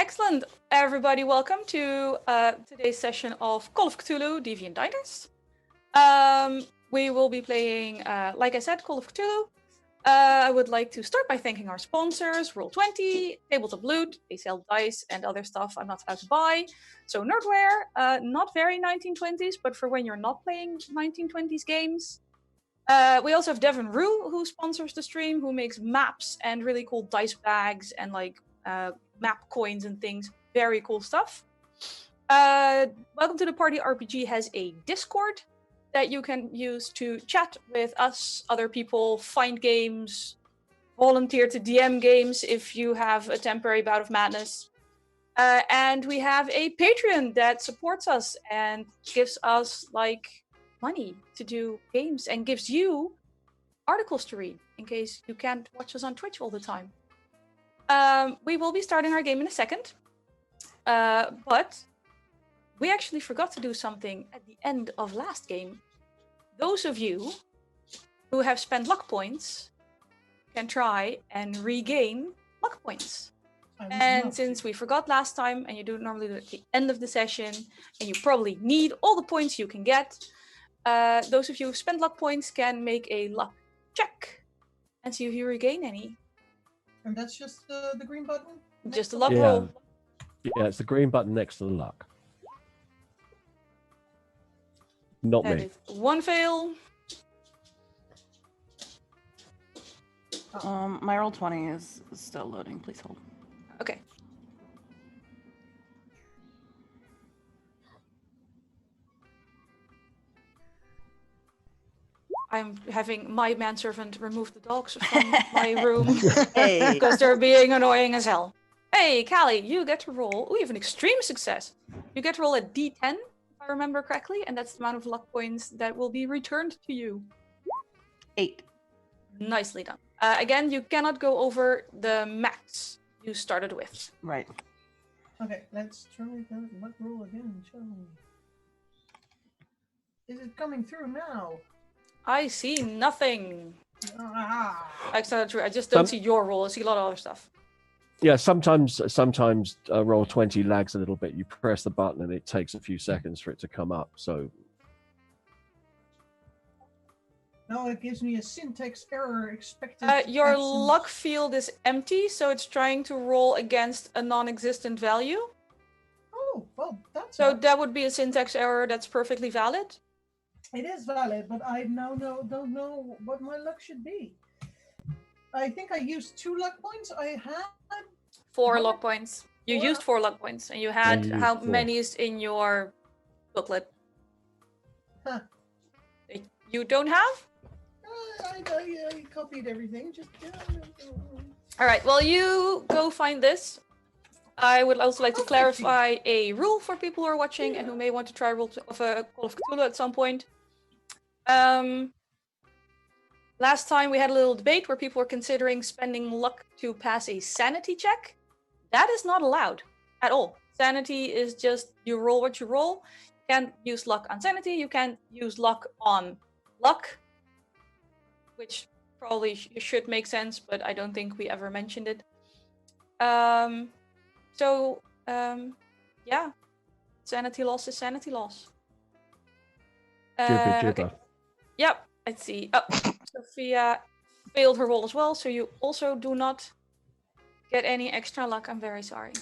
Excellent, everybody. Welcome to today's session of Call of Cthulhu Deviant Diners. We will be playing, like I said, Call of Cthulhu. I would like to start by thanking our sponsors, Roll20, Tabletop Loot. They sell dice and other stuff I'm not allowed to buy. So Nerdware, not very 1920s, but for when you're not playing 1920s games. We also have Devin Rue, who sponsors the stream, who makes maps and really cool dice bags and like map coins and things. Very cool stuff. Welcome to the Party RPG has a Discord that you can use to chat with us, other people, find games, volunteer to DM games if you have a temporary bout of madness. And we have a Patreon that supports us and gives us like money to do games and gives you articles to read in case you can't watch us on Twitch all the time. We will be starting our game in a second, but we actually forgot to do something at the end of last game. Those of you who have spent luck points can try and regain luck points. And since we forgot last time, and you do normally do it at the end of the session, and you probably need all the points you can get, those of you who spent luck points can make a luck check and see if you regain any. And that's just the green button? Just a luck roll. Yeah, it's the green button next to the luck. Not That me. is one fail. My roll 20 is still loading. Please hold. Okay. I'm having my manservant remove the dogs from my room because they're being annoying as hell. Hey, Callie, you get to roll. Oh, you have an extreme success. You get to roll a D10, if I remember correctly, and that's the amount of luck points that will be returned to you. 8. Nicely done. Again, you cannot go over the max you started with. Right. Okay, let's try that luck roll again, shall we? Is it coming through now? I see nothing. Ah. That's not true. I just don't see your roll. I see a lot of other stuff. Yeah, sometimes roll 20 lags a little bit. You press the button and it takes a few seconds for it to come up. So No, it gives me a syntax error expected. Your absence. luck field is empty, so it's trying to roll against a non-existent value. Oh, well, that's So nice. that would be a syntax error that's perfectly valid. It is valid, but I now don't know what my luck should be. I think I used 2 luck points. I had 4 What? luck points. You Four? used 4 luck points, and you had you how used 4. many is in your booklet? Huh. You don't have? I copied everything. Just All right. Well, you go find this. I would also like to clarify a rule for people who are watching and who may want to try Call of Cthulhu at some point. Last time we had a little debate where people were considering spending luck to pass a sanity check. That is not allowed at all. Sanity is just you roll what you roll. You can't use luck on sanity. You can't use luck on luck, which probably should make sense, but I don't think we ever mentioned it. Yeah, sanity loss is sanity loss. Jibber jibber. Okay. Yep, I see. Oh, Sophia failed her roll as well, so you also do not get any extra luck. I'm very sorry.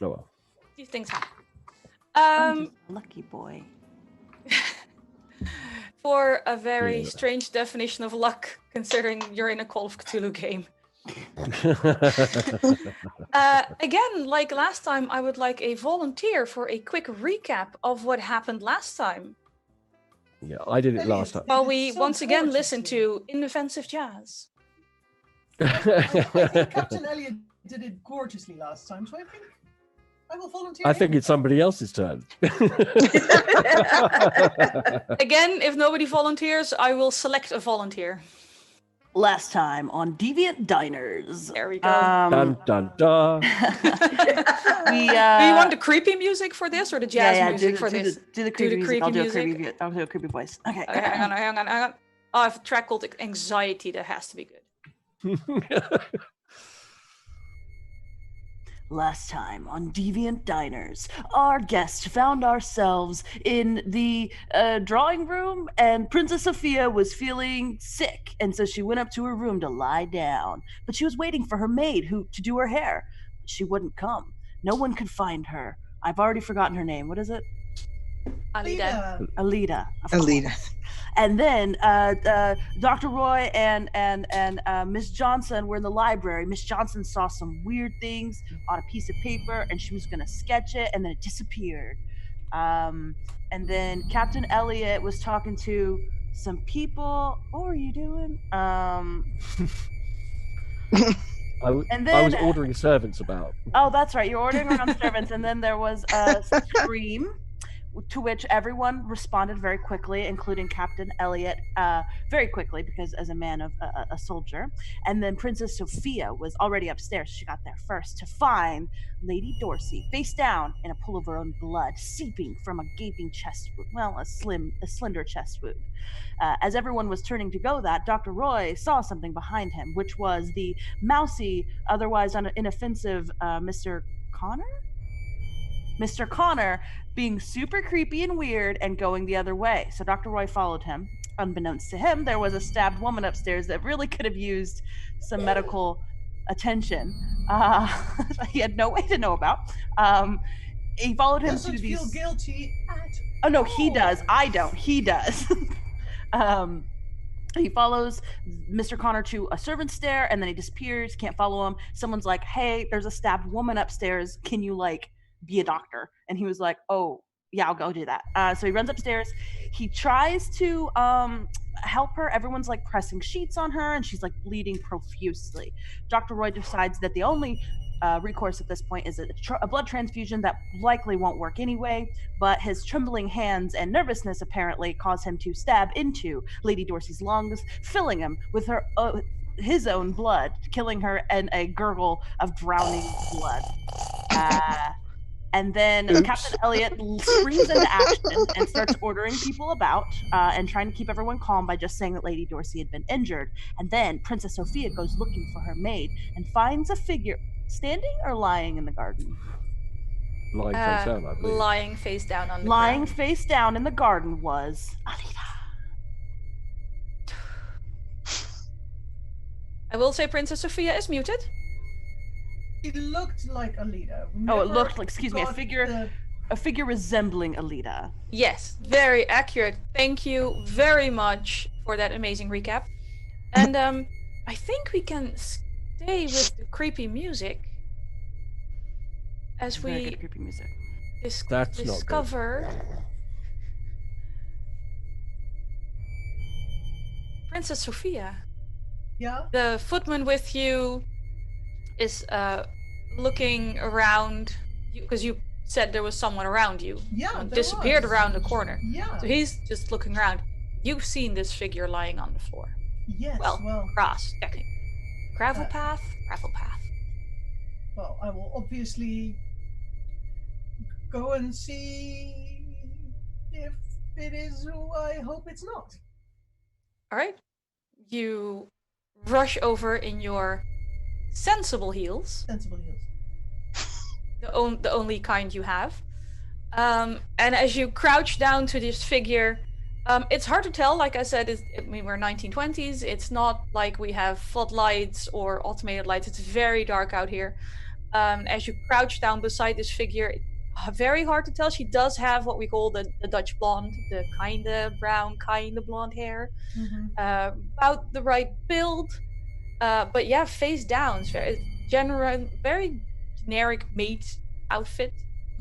Oh well. These things happen. I'm just a lucky boy. For a very Yeah. strange definition of luck, considering you're in a Call of Cthulhu game. Again, like last time, I would like a volunteer for a quick recap of what happened last time. Yeah, I did it last time. While It's we so once again gorgeous listen here. to Inoffensive Jazz. I think Captain Elliot did it gorgeously last time, so I think I will volunteer. I think it's somebody else's turn. Again, if nobody volunteers, I will select a volunteer. Last time on Deviant Diners. There we go. Dun dun dun. we, Do you want the creepy music for this or the jazz music for this? Do the creepy music. creepy I'll do a music. creepy. I'll do a creepy voice. Okay. Okay, hang on. Oh, I have a track called Anxiety that has to be good. Last time on Deviant Diners, our guest found ourselves in the drawing room, and Princess Sophia was feeling sick, and so she went up to her room to lie down. But she was waiting for her maid to do her hair, but she wouldn't come. No one could find her. I've already forgotten her name. What is it? Alida. Alida. Of Alida. course. And then Dr. Roy and Miss Johnson were in the library. Miss Johnson saw some weird things on a piece of paper, and she was going to sketch it, and then it disappeared. And then Captain Elliot was talking to some people. What were you doing? I And was then ordering servants about. Oh, that's right. You're ordering around servants, and then there was a scream, to which everyone responded very quickly, including Captain Elliot, very quickly, because as a man of a soldier. And then Princess Sophia was already upstairs. She got there first to find Lady Dorsey face down in a pool of her own blood, seeping from a gaping chest wound. Well, a slender chest wound. As everyone was turning to go Dr. Roy saw something behind him, which was the mousy, otherwise inoffensive Mr. Connor? Mr. Connor being super creepy and weird and going the other way. So Dr. Roy followed him. Unbeknownst to him, there was a stabbed woman upstairs that really could have used some medical attention. He had no way to know about. He followed him Doesn't to these... feel guilty at Oh, no, he all. does. I don't. He does. He follows Mr. Connor to a servant's stair, and then he disappears. Can't follow him. Someone's like, hey, there's a stabbed woman upstairs. Can you, be a doctor? And he was like, oh, yeah, I'll go do that. So he runs upstairs. He tries to help her. Everyone's, pressing sheets on her, and she's, bleeding profusely. Dr. Roy decides that the only recourse at this point is a blood transfusion that likely won't work anyway, but his trembling hands and nervousness apparently cause him to stab into Lady Dorsey's lungs, filling him with his own blood, killing her in a gurgle of drowning blood. And then Oops. Captain Elliot springs into action and starts ordering people about and trying to keep everyone calm by just saying that Lady Dorsey had been injured. And then Princess Sophia goes looking for her maid and finds a figure standing or lying in the garden. Lying face down, I believe. Lying face down on the Lying ground. face down in the garden was Alida. I will say Princess Sophia is muted. It looked like Alida. Oh, it looked like, excuse me, a got figure resembling Alida. Yes, very accurate. Thank you very much for that amazing recap. And I think we can stay with the creepy music as Very we good creepy music. That's not good. discover Princess Sophia. Yeah. The footman with you is looking around because you said there was someone around you. Yeah. Someone there disappeared was. around the corner. Yeah. So he's just looking around. You've seen this figure lying on the floor. Yes. Well, Well, grass, technically. Gravel Uh, path, gravel path. I will obviously go and see if it is who I hope it's not. All right. You rush over in your sensible heels, Sensible heels. the only kind you have. And as you crouch down to this figure, it's hard to tell. Like I said, we're 1920s. It's not like we have floodlights or automated lights. It's very dark out here. As you crouch down beside this figure, very hard to tell. She does have what we call the Dutch blonde, the kinda brown, kinda blonde hair. Mm-hmm. About the right build. But yeah, face down. Very generic mate outfit.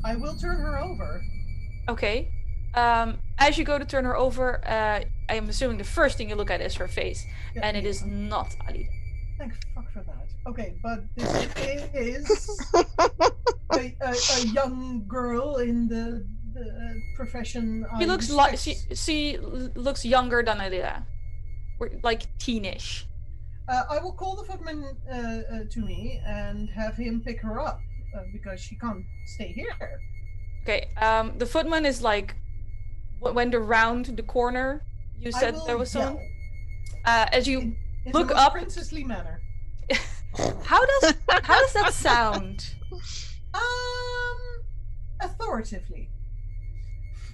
I will turn her over. Okay. As you go to turn her over, I am assuming the first thing you look at is her face, Yeah, and it yeah. is not Alida. Thank fuck for that. Okay, but this is a young girl in the profession. She I looks like respect. she looks younger than Alida, like teenish. I will call the footman to me and have him pick her up because she can't stay here. Okay. The footman is like went around the corner. You I said will there was someone. yell As you in look the most up- princessly manner. How does that sound? Authoritatively.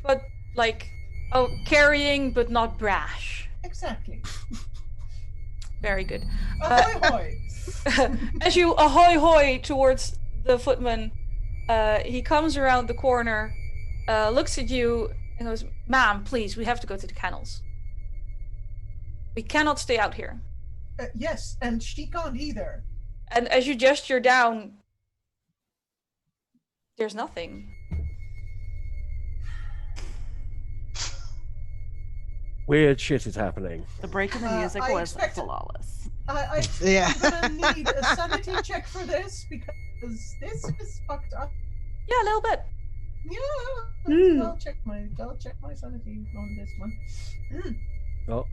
But like, oh, carrying but not brash. Exactly. Very good. Ahoy hoy! As you ahoy hoy towards the footman, he comes around the corner, looks at you, and goes, "Ma'am, please, we have to go to the kennels. We cannot stay out here." Yes, and she can't either. And as you gesture down, there's nothing. Weird shit is happening. The break in the music I was expect- flawless. I'm gonna need a sanity check for this because this is fucked up. Yeah, a little bit. Yeah, I'll check my sanity on this one. Oh.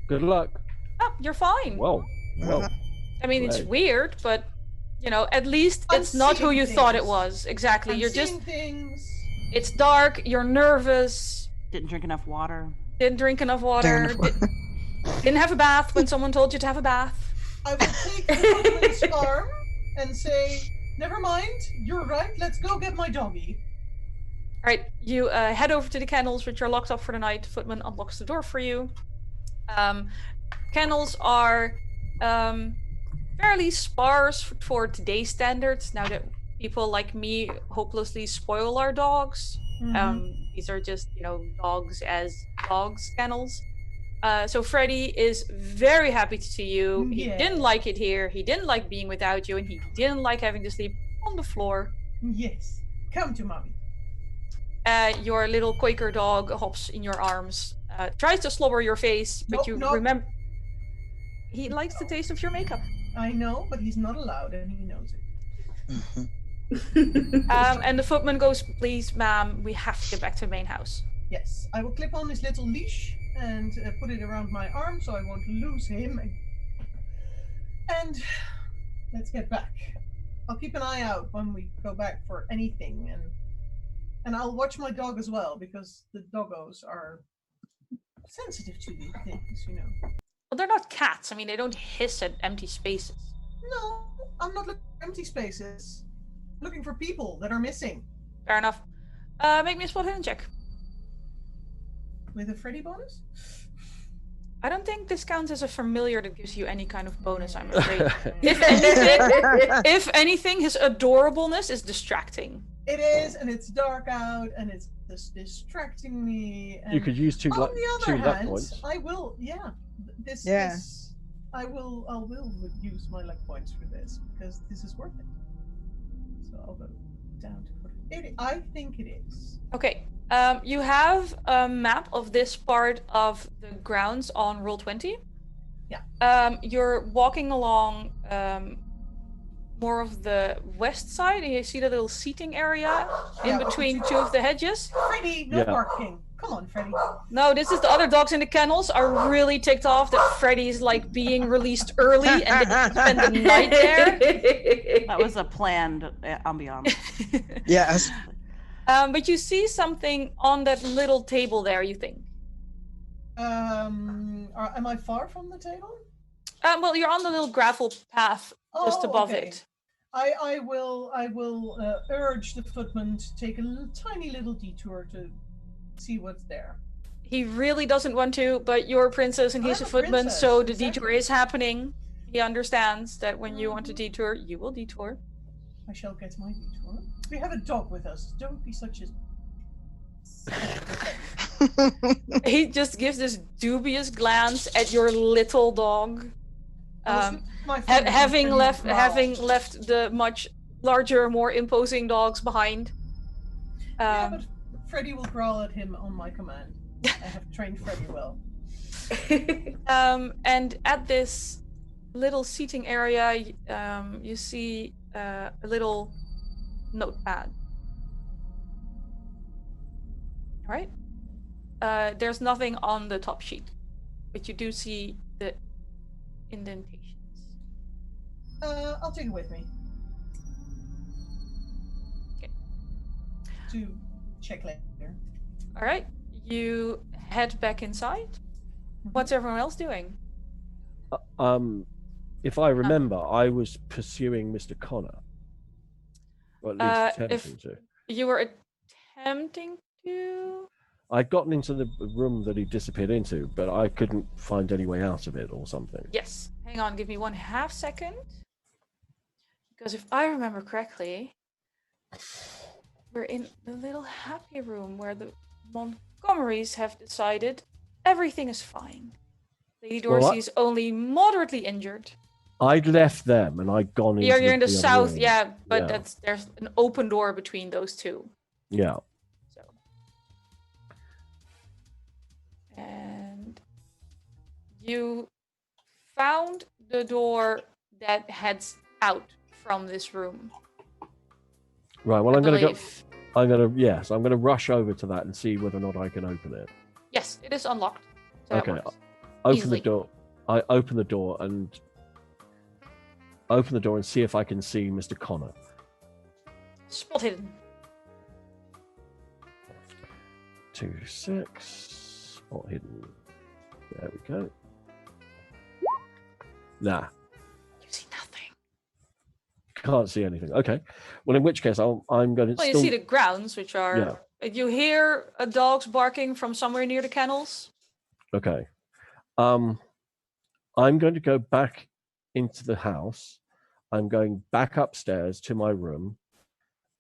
Good luck. Oh, you're fine. Well. I mean, it's right. weird, but you know, at least I'm it's not who seeing you thought it things. was. Exactly. I'm You're seeing just. things. It's dark. You're nervous. Didn't drink enough water. Didn't drink enough water. Didn't have a bath when someone told you to have a bath. I will take the woman's arm and say, "Never mind. You're right. Let's go get my doggy." All right, you head over to the kennels, which are locked up for the night. Footman unlocks the door for you. Kennels are fairly sparse for today's standards. Now that people like me hopelessly spoil our dogs, these are just dogs as dogs kennels. So Freddy is very happy to see you. He Yeah. didn't like it here. He didn't like being without you, and he didn't like having to sleep on the floor. Yes. Come to mommy. Your little Quaker dog hops in your arms, tries to slobber your face, but Nope, you nope. remember he likes the taste of your makeup. I know, but he's not allowed, and he knows it. And the footman goes, "Please, ma'am, we have to get back to the main house." Yes, I will clip on his little leash and put it around my arm so I won't lose him. And let's get back. I'll keep an eye out when we go back for anything, and I'll watch my dog as well because the doggos are sensitive to these things. Well, they're not cats. I mean, they don't hiss at empty spaces. No, I'm not looking for empty spaces. I'm looking for people that are missing. Fair enough. Make me a spot hidden check. With a Freddy bonus? I don't think this counts as a familiar that gives you any kind of bonus, I'm afraid. If anything, his adorableness is distracting. It is, and it's dark out, and it's just distracting me. And You could use two on luck the other hand, points. I will. Yeah, Yeah. this. I will use my luck points for this because this is worth it. So I'll go down to put it. I think it is. Okay. You have a map of this part of the grounds on Roll20. Yeah. You're walking along more of the west side, and you see the little seating area in Yeah. between two of the hedges. Freddy, no Yeah. barking. Come on, Freddy. No, this is the other dogs in the kennels are really ticked off that Freddy's like being released early and they can spend the night there. That was a planned ambiance. Yes. But you see something on that little table there, you think. Am I far from the table? Well, you're on the little gravel path just Oh, above okay. it. I will urge the footman to take a tiny little detour to see what's there. He really doesn't want to, but you're a princess and he's I'm a a footman, so the princess, detour exactly. is happening. He understands that when you want to detour, you will detour. I shall get my detour. We have a dog with us. Don't be such a. He just gives this dubious glance at your little dog. My friend Having Freddy left growl. the much larger, more imposing dogs behind. Yeah, but Freddy will growl at him on my command. I have trained Freddy well. And at this little seating area, you see a little notepad. All right. There's nothing on the top sheet, but you do see the indentations. I'll take it with me. Okay. To check later. All right. You head back inside. What's everyone else doing? if I remember, I was pursuing Mr. Connor, or at least attempting to. You were attempting to. I'd gotten into the room that he disappeared into, but I couldn't find any way out of it or something. Yes. Hang on, give me 1/2 second. Because if I remember correctly, we're in the little happy room where the Montgomerys have decided everything is fine. Lady Dorsey is only moderately injured. I'd left them and I'd gone into You're in the south, room. yeah, but there's an open door between those two. Yeah. So. And you found the door that heads out from this room. Right. Well, I'm gonna rush over to that and see whether or not I can open it. Yes, it is unlocked. So Okay. Open the door. I open the door and see if I can see Mr. Connor. Spot hidden. 2-6. Spot hidden. There we go. Nah. You see nothing. Can't see anything. Okay. Well, in which case, I'm going to. Well, you see the grounds, which are. Yeah. You hear dogs barking from somewhere near the kennels. Okay. I'm going to go back into the house. I'm going back upstairs to my room,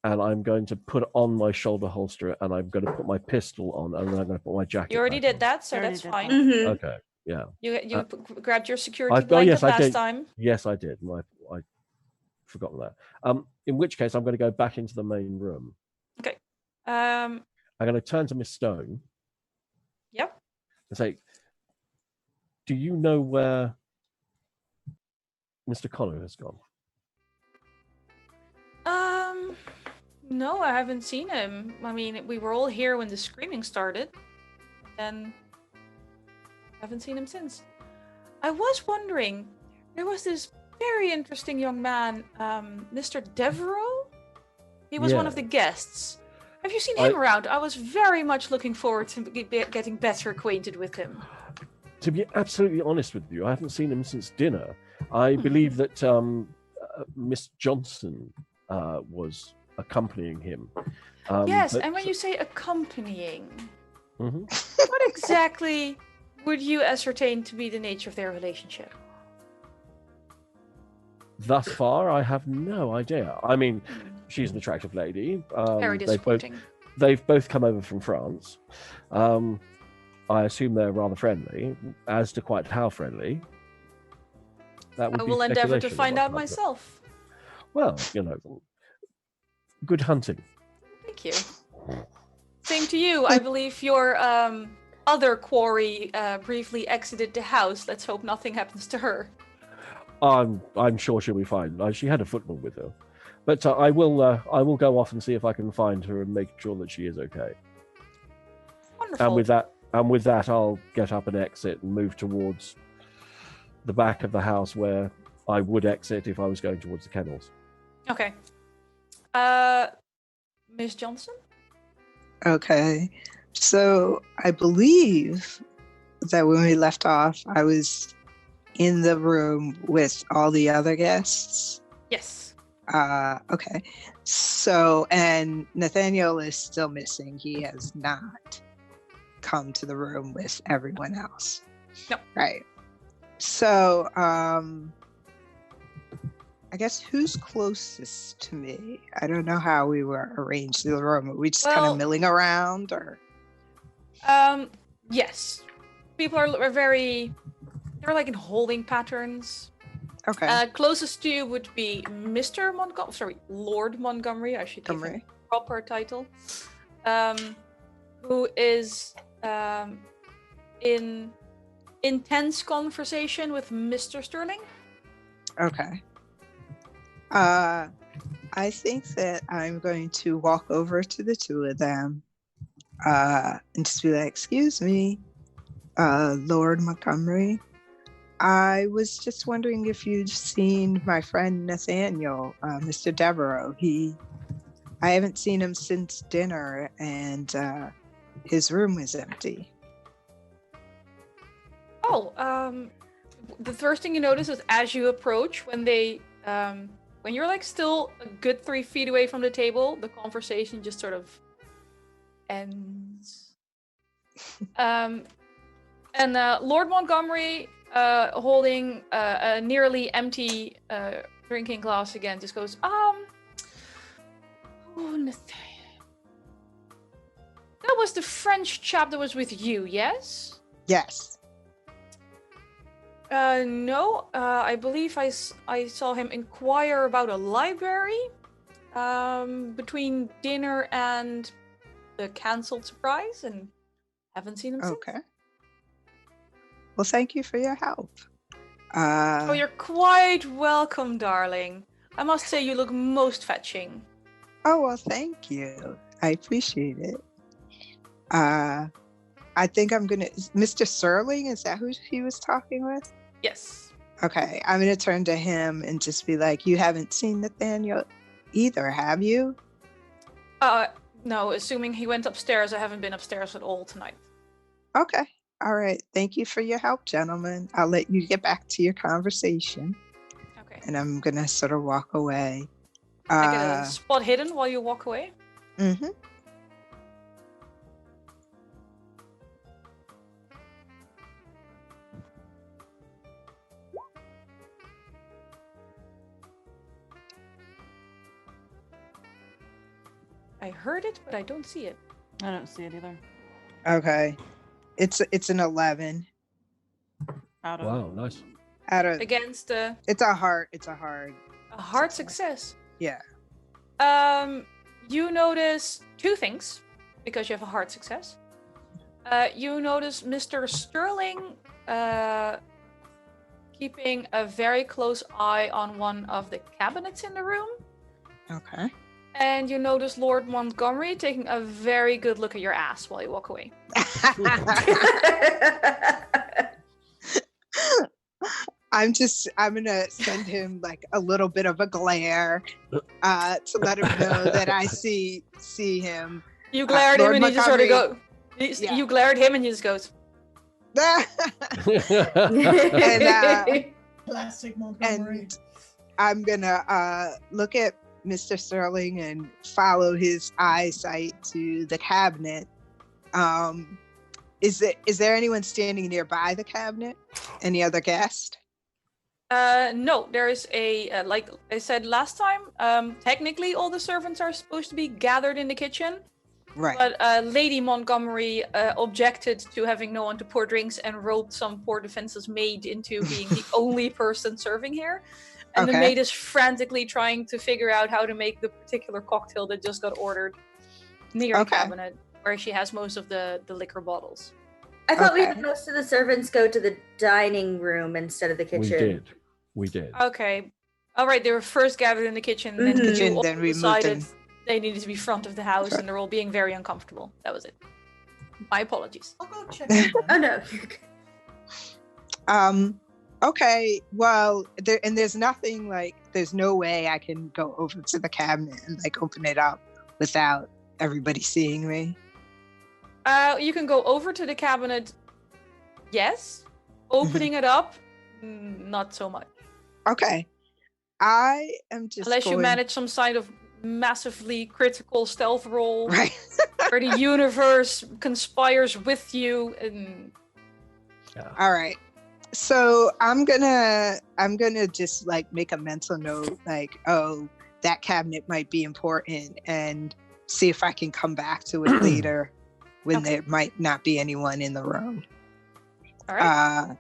and I'm going to put on my shoulder holster, and I'm going to put my pistol on, and then I'm going to put my jacket. You already did that, so that's fine. Mm-hmm. Okay. Yeah. You grabbed your security blanket last time. Yes, I did. I forgotten that. In which case, I'm going to go back into the main room. Okay. I'm going to turn to Miss Stone. Yep. And say, do you know where Mr. Connor has gone? No, I haven't seen him. I mean, we were all here when the screaming started, and haven't seen him since. I was wondering, there was this very interesting young man, Mr. Devereaux. He was one of the guests. Have you seen him around? I was very much looking forward to getting better acquainted with him. To be absolutely honest with you, I haven't seen him since dinner. I believe that Miss Johnson was accompanying him. Yes, and when you say accompanying, what exactly would you ascertain to be the nature of their relationship? Thus far, I have no idea. I mean, she's an attractive lady. Very disappointing. They've both come over from France. I assume they're rather friendly. As to quite how friendly, that would I be will endeavor to speculation find on out my part. myself. Well, good hunting. Thank you. Same to you. I believe your other quarry briefly exited the house. Let's hope nothing happens to her. I'm sure she'll be fine. She had a football with her, but I will go off and see if I can find her and make sure that she is okay. Wonderful. And with that, I'll get up and exit and move towards the back of the house where I would exit if I was going towards the kennels. Okay. Miss Johnson? Okay. So I believe that when we left off, I was in the room with all the other guests. Yes. Okay. So, and Nathaniel is still missing. He has not come to the room with everyone else. No. Right. So, I guess who's closest to me? I don't know how we were arranged in the room. Are we just kind of milling around, or? Yes. People are they're like in holding patterns. Okay. Closest to you would be Mr. Montgomery. Sorry, Lord Montgomery. I should give him a proper title. Who is in intense conversation with Mr. Sterling. Okay. I think that I'm going to walk over to the two of them and just be like, excuse me, Lord Montgomery. I was just wondering if you'd seen my friend Nathaniel, Mr. Devereaux. I haven't seen him since dinner, and his room was empty. Oh, the first thing you notice is as you approach, when you're like still a good 3 feet away from the table, the conversation just sort of ends. And Lord Montgomery, holding a nearly empty drinking glass again, just goes, that was the French chap that was with you, yes? Yes. No, I believe I saw him inquire about a library between dinner and the cancelled surprise, and haven't seen him Okay. since. Well, thank you for your help. Oh, you're quite welcome, darling. I must say you look most fetching. Oh, well, thank you. I appreciate it. I think I'm gonna... Mr. Serling, is that who he was talking with? Yes. Okay, I'm gonna turn to him and just be like, you haven't seen Nathaniel either, have you? No, assuming he went upstairs, I haven't been upstairs at all tonight. Okay. All right. Thank you for your help, gentlemen. I'll let you get back to your conversation. Okay. And I'm gonna sort of walk away. I get a spot hidden while you walk away. Mm-hmm. I heard it, but I don't see it. I don't see it either. Okay. It's an 11 Out of Wow, nice. out of. Against It's a hard. It's a hard. a hard success. Yeah. You notice 2 things because you have a hard success. You notice Mr. Sterling keeping a very close eye on one of the cabinets in the room. Okay. And you notice Lord Montgomery taking a very good look at your ass while you walk away. I'm gonna send him like a little bit of a glare to let him know that I see him. You glare at him Lord and he just sort of Montgomery- goes. Yeah. You glare at him and he just goes. Classic Montgomery. And I'm gonna look at Mr. Sterling and follow his eyesight to the cabinet. Is there anyone standing nearby the cabinet? Any other guest? No, there is like I said last time, technically all the servants are supposed to be gathered in the kitchen. Right. But Lady Montgomery objected to having no one to pour drinks and roped some poor defenseless maid into being the only person serving here. And the Okay. maid is frantically trying to figure out how to make the particular cocktail that just got ordered near the Okay. cabinet where she has most of the liquor bottles. I thought we Okay. had most of the servants go to the dining room instead of the kitchen. We did. Okay. All right, they were first gathered in the kitchen, and then Mhm. you Kitchen, all then we moved decided them. they needed to be front of the house, and they're all being very uncomfortable. That was it. My apologies. I'll go check it out. Oh no. Okay, well, there's nothing like, there's no way I can go over to the cabinet and like open it up without everybody seeing me. You can go over to the cabinet. Yes. Opening it up, not so much. Okay, I am just Unless you going- manage some kind of massively critical stealth roll right. where the universe conspires with you. And All right. So I'm gonna just like make a mental note, like, oh, that cabinet might be important, and see if I can come back to it later when Okay. there might not be anyone in the room. all right.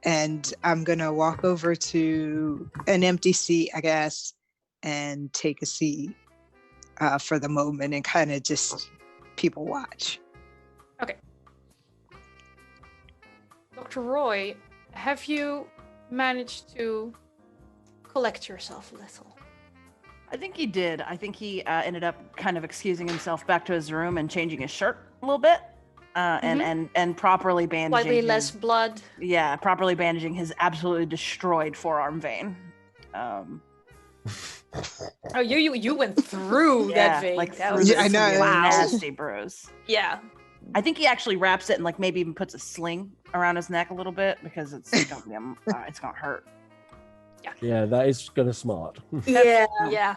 And I'm gonna walk over to an empty seat, I guess, and take a seat for the moment and kind of just people watch. Dr. Roy, have you managed to collect yourself a little? I think he did. I think he ended up kind of excusing himself back to his room and changing his shirt a little bit, and properly bandaging. Slightly less his- blood. Yeah, properly bandaging his absolutely destroyed forearm vein. Oh, you went through Yeah, that vein. like That through was Yeah, I this know. nasty bruise. Yeah. I think he actually wraps it and like maybe even puts a sling around his neck a little bit because it's gonna hurt. Yeah, that is kind of smart. Yeah. Yeah.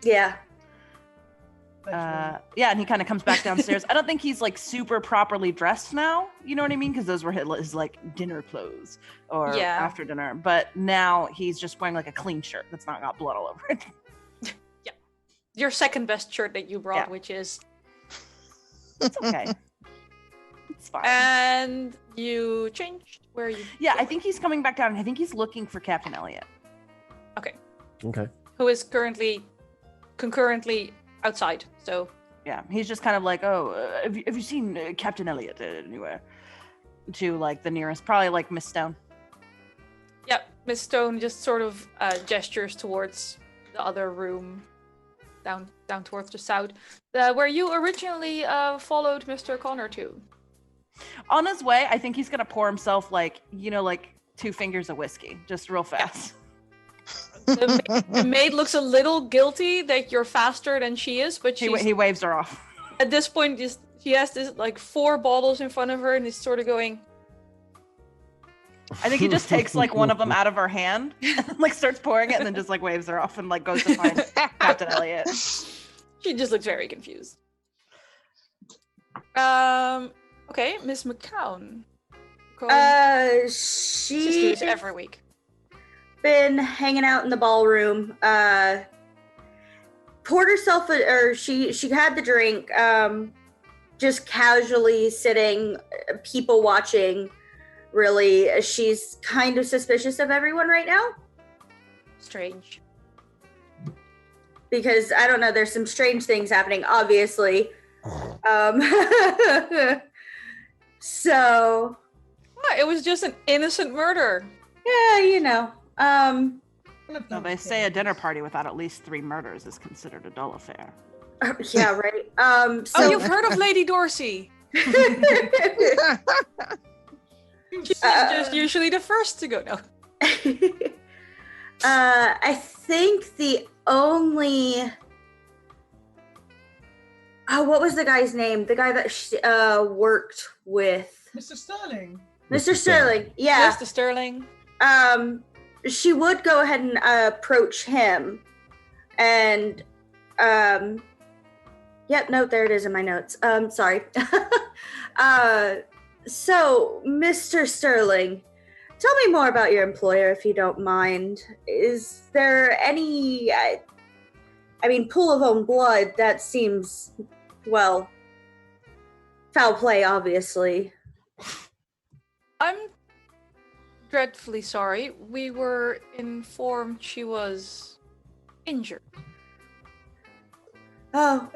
Yeah. Yeah, and he kind of comes back downstairs. I don't think he's like super properly dressed now. You know what I mean? Because those were his like dinner clothes or Yeah. after dinner. But now he's just wearing like a clean shirt that's not got blood all over it. Your second best shirt that you brought, Yeah. which is. It's okay. It's fine. And you changed where you. Yeah, I think he's coming back down. I think he's looking for Captain Elliot. Okay. Okay. Who is concurrently outside. So. Yeah, he's just kind of like, have you seen Captain Elliot anywhere? To like the nearest, probably like Miss Stone. Yep. Miss Stone just sort of gestures towards the other room. Down towards the south, where you originally followed Mr. Connor to. On his way, I think he's gonna pour himself like 2 fingers of whiskey, just real fast. The maid looks a little guilty that you're faster than she is, but He waves her off. at this point she has this like 4 bottles in front of her and is sort of going. I think he just takes like one of them out of her hand and like starts pouring it and then just like waves her off and like goes to find Captain Elliot. She just looks very confused. Okay, Miss McCown. Just do She's this every week. been hanging out in the ballroom. Poured herself, or she had the drink. Just casually sitting, people watching. Really, she's kind of suspicious of everyone right now Strange. because I don't know. There's some strange things happening, obviously. So It was just an innocent murder. yeah, you know. No, they say a dinner party without at least 3 murders is considered a dull affair. Yeah, right. Oh, So you've heard of Lady Dorsey? She's just usually the first to go. No. I think the only. Oh, what was the guy's name? The guy that she, worked with Mr. Sterling. Mr. Sterling. Yeah. Mr. Sterling. She would go ahead and approach him, and yep. No, there it is in my notes. Sorry. So, Mr. Sterling, tell me more about your employer, if you don't mind. Is there any, pool of own blood, that seems, well, foul play, obviously. I'm dreadfully sorry. We were informed she was injured. Oh,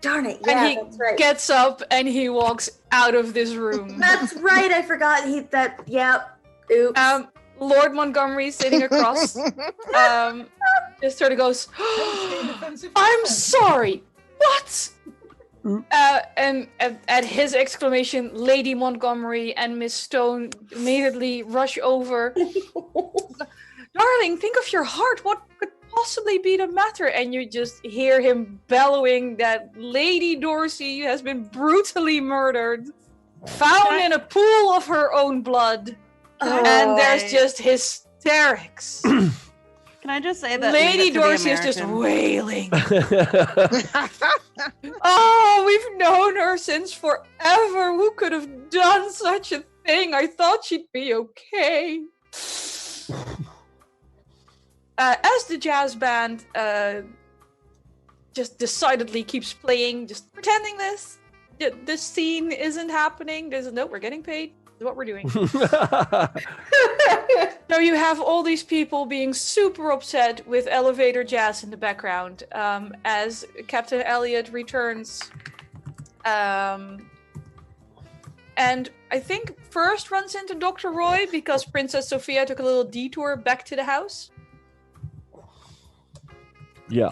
darn it. And Yeah, he that's right. gets up and he walks out of this room. That's right, I forgot yep. Oops. Lord Montgomery sitting across just sort of goes, I'm sorry, what? And at his exclamation, Lady Montgomery and Miss Stone immediately rush over. Darling, think of your heart. What could possibly be the matter? And you just hear him bellowing that Lady Dorsey has been brutally murdered, found in a pool of her own blood. And there's just hysterics. Can I just say that Lady Dorsey is just wailing. Oh, we've known her since forever. Who could have done such a thing? I thought she'd be okay. As the jazz band just decidedly keeps playing, just pretending this scene isn't happening. No, we're getting paid. This is what we're doing. So you have all these people being super upset with elevator jazz in the background as Captain Elliot returns. And I think first runs into Dr. Roy because Princess Sophia took a little detour back to the house. Yeah.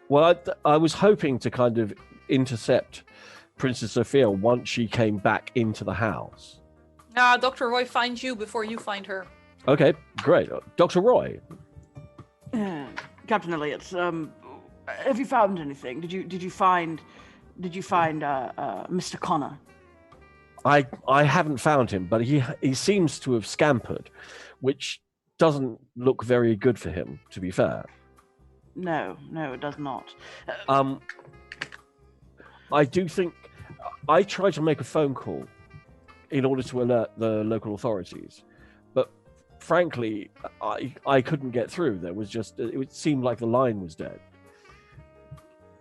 Well, I was hoping to kind of intercept Princess Sophia once she came back into the house. Nah, Dr. Roy finds you before you find her. Okay, great. Dr. Roy. Captain Elliot, have you found anything? Did you find did you find Mr. Connor? I haven't found him, but he seems to have scampered, which doesn't look very good for him, to be fair. No, it does not. I do think I tried to make a phone call in order to alert the local authorities, but frankly, I couldn't get through. There was just it seemed like the line was dead.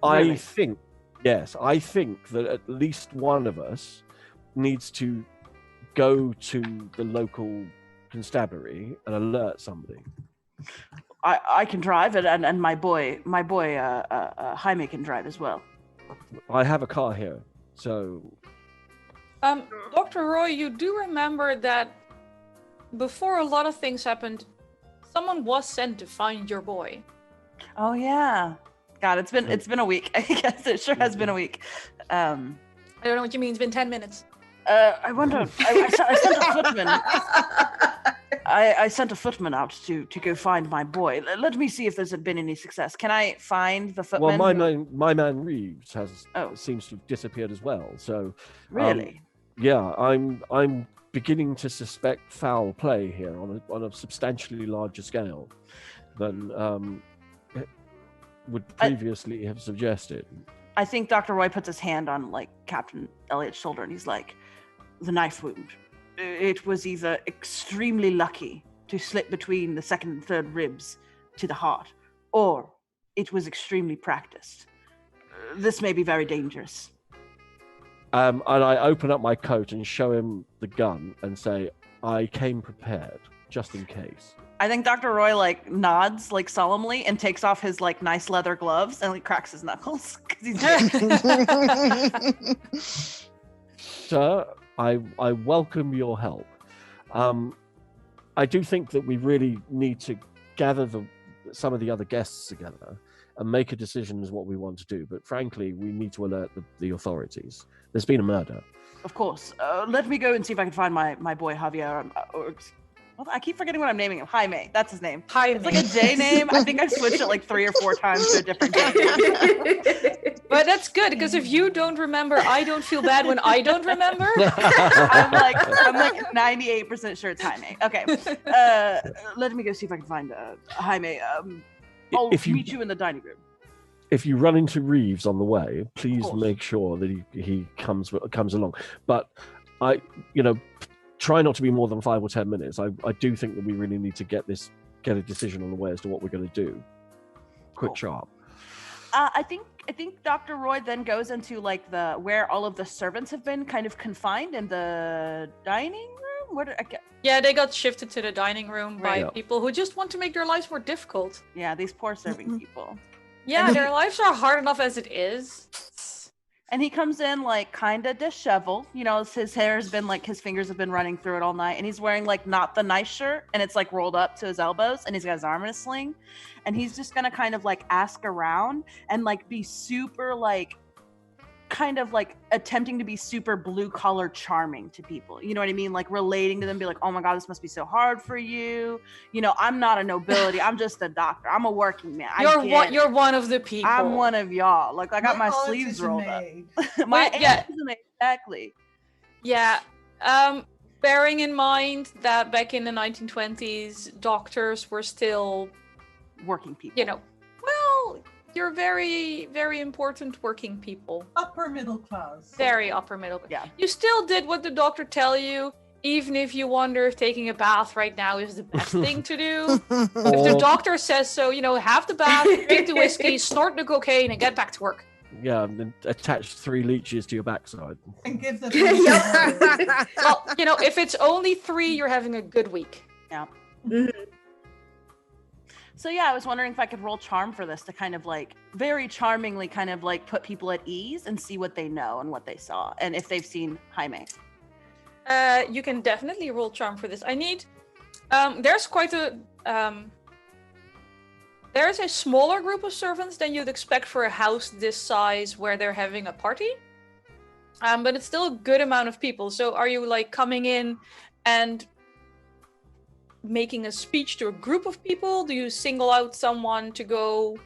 Really? I think that at least one of us needs to go to the local constabulary and alert somebody. I can drive it, and my boy Jaime can drive as well. I have a car here, so Dr. Roy, you do remember that before a lot of things happened, someone was sent to find your boy. Oh yeah. God, it's been a week. I guess it sure has been a week. I don't know what you mean. It's been 10 minutes. I wonder. I sent a footman. I sent a footman out to go find my boy. Let me see if there's been any success. Can I find the footman? Well, my man Reeves Oh. seems to have disappeared as well. So Really? yeah, I'm beginning to suspect foul play here on a substantially larger scale than would previously have suggested. I think Dr. Roy puts his hand on like Captain Elliot's shoulder, and he's like, "The knife wound. It was either extremely lucky to slip between the second and third ribs to the heart, or it was extremely practiced. This may be very dangerous." And I open up my coat and show him the gun and say, "I came prepared, just in case." I think Dr. Roy like nods like solemnly and takes off his like nice leather gloves and like cracks his knuckles because he's Sir, I welcome your help. I do think that we really need to gather some of the other guests together and make a decision as what we want to do. But frankly, we need to alert the authorities. There's been a murder. Of course. Let me go and see if I can find my boy Javier. I keep forgetting what I'm naming him. Jaime. That's his name. Jaime. It's like a J name. I think I've switched it like 3 or 4 times to a different J name. But that's good, because if you don't remember, I don't feel bad when I don't remember. I'm like 98% sure it's Jaime. Okay. Let me go see if I can find Jaime. I'll meet you in the dining room. If you run into Reeves on the way, please make sure that he comes along. But try not to be more than 5 or 10 minutes. I do think that we really need to get a decision on the way as to what we're going to do. Quick, sharp. I think Dr. Roy then goes into like where all of the servants have been kind of confined in the dining room. Yeah, they got shifted to the dining room by people who just want to make their lives more difficult. Yeah, these poor serving people. Yeah, their lives are hard enough as it is. And he comes in like kind of disheveled. You know, his hair has been like, his fingers have been running through it all night. And he's wearing like not the nice shirt, and it's like rolled up to his elbows, and he's got his arm in a sling. And he's just gonna kind of like ask around and like be super like kind of like attempting to be super blue collar charming to people. You know what I mean? Like relating to them, be like, "Oh my God, this must be so hard for you. You know, I'm not a nobility. I'm just a doctor. I'm a working man. You're one of the people. I'm one of y'all. Like I got my sleeves rolled up. My aunt is a maid. Exactly. Yeah. Bearing in mind that back in the 1920s, doctors were still working people. You know, well, you're very, very important working people. Upper middle class. Very upper middle. Yeah. You still did what the doctor tell you, even if you wonder if taking a bath right now is the best thing to do. If the doctor says so, have the bath, drink the whiskey, snort the cocaine, and get back to work. Yeah, and then attach 3 leeches to your backside. And give them. Well, if it's only 3, you're having a good week. Yeah. Mhm. So yeah, I was wondering if I could roll charm for this to kind of like very charmingly kind of like put people at ease and see what they know and what they saw and if they've seen Jaime. You can definitely roll charm for this. I need. There's quite a. There's a smaller group of servants than you'd expect for a house this size where they're having a party. But it's still a good amount of people. So are you like coming in and making a speech to a group of people? Do you single out someone to go?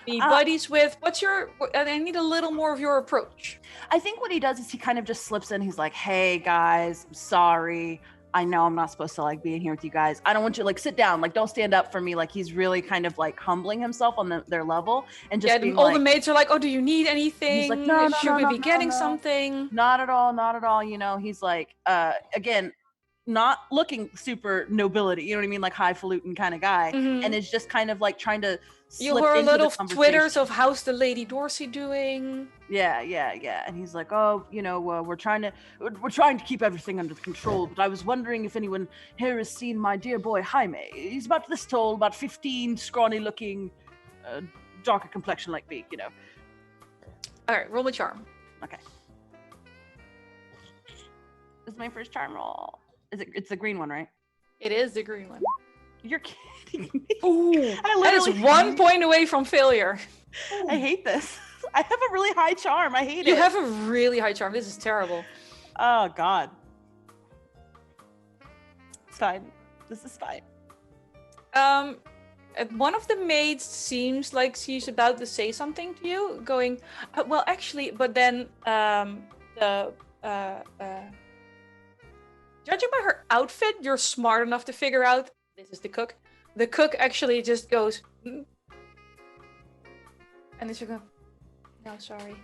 be buddies with? I need a little more of your approach. I think what he does is he kind of just slips in. He's like, "Hey guys, I'm sorry. I know I'm not supposed to like be in here with you guys. I don't want you to like sit down. Like, don't stand up for me." Like, he's really kind of like humbling himself on their level and just being all like, the mates are like, "Oh, do you need anything? He's like, no, Should we be getting something?" Not at all. You know, he's like, again, not looking super nobility. You know what I mean? Like highfalutin kind of guy, and it's just kind of like trying to. You heard a little Twitters of how's the Lady Dorsey doing? Yeah. And he's like, "Oh, you know, we're trying to keep everything under control. But I was wondering if anyone here has seen my dear boy Jaime. He's about this tall, about 15, scrawny looking, darker complexion like me, you know." All right, roll my charm. Okay. This is my first charm roll. It's the green one, right? It is the green one. You're kidding me. Ooh, that is 1 point away from failure. I hate this. I have a really high charm. I hate it. You have a really high charm. This is terrible. Oh, God. It's fine. This is fine. One of the maids seems like she's about to say something to you, going, well, actually, but then judging by her outfit, you're smart enough to figure out this is the cook. The cook actually just goes, and then she goes, "No, sorry."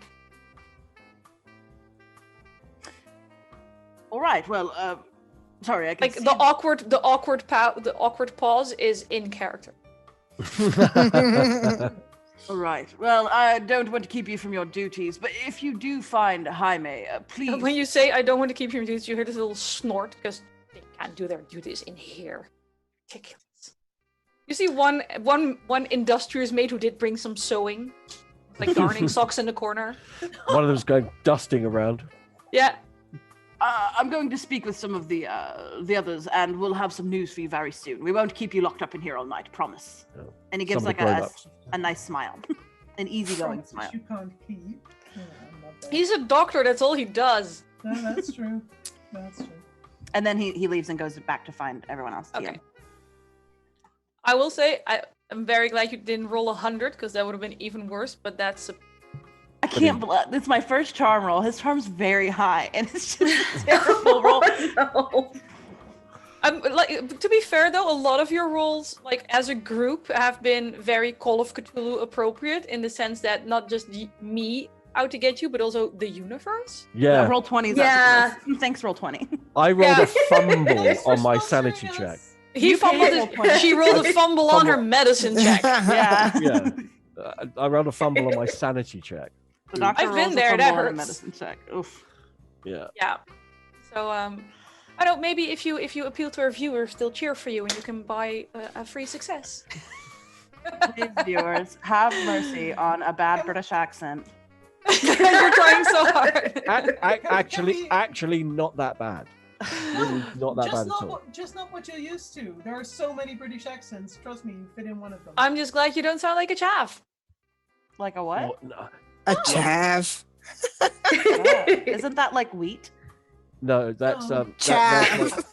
All right. Well, sorry. I can Like see the awkward pause is in character. All right. Well, I don't want to keep you from your duties, but if you do find Jaime, please. When you say "I don't want to keep your duties," you hear this little snort because they can't do their duties in here. Ridiculous. You see one industrious maid who did bring some sewing, like darning socks in the corner. One of them's going dusting around. Yeah. I'm going to speak with some of the others, and we'll have some news for you very soon. We won't keep you locked up in here all night, promise. No. And he gives Some of like the grown-ups. a nice smile, an easygoing Promise smile. You can't keep. Yeah, I'm not there. He's a doctor, that's all he does. No, that's true. That's true. And then he leaves and goes back to find everyone else. Okay. Yeah. I will say, I'm very glad you didn't roll 100, because that would have been even worse, but that's a... I can't believe it's my first charm roll. His charm's very high, and it's just a terrible roll. No. Like, to be fair though, a lot of your rolls, like as a group, have been very Call of Cthulhu appropriate in the sense that not just me out to get you, but also the universe. Yeah, Roll 20. Yeah. Thanks, roll 20. I rolled Yeah. a fumble Thanks for on my sponsoring sanity us. check. He You fumbled can't it. roll 20. She rolled a fumble on her medicine check. Yeah. Yeah, I rolled a fumble on my sanity check. The doctor I've been rolls a there, that fumble on a hurts. medicine check. Oof. Yeah. Yeah. So I don't. Maybe if you appeal to our viewers, they'll cheer for you, and you can buy a free success. Please, viewers, have mercy on a bad British accent. You're trying so hard. Actually, not that bad. Really not that bad at all. Just not what you're used to. There are so many British accents. Trust me, you fit in one of them. I'm just glad you don't sound like a chaff. Like a what? Oh, no. A chav. Yeah. Isn't that like wheat? No, that's Oh. Chav.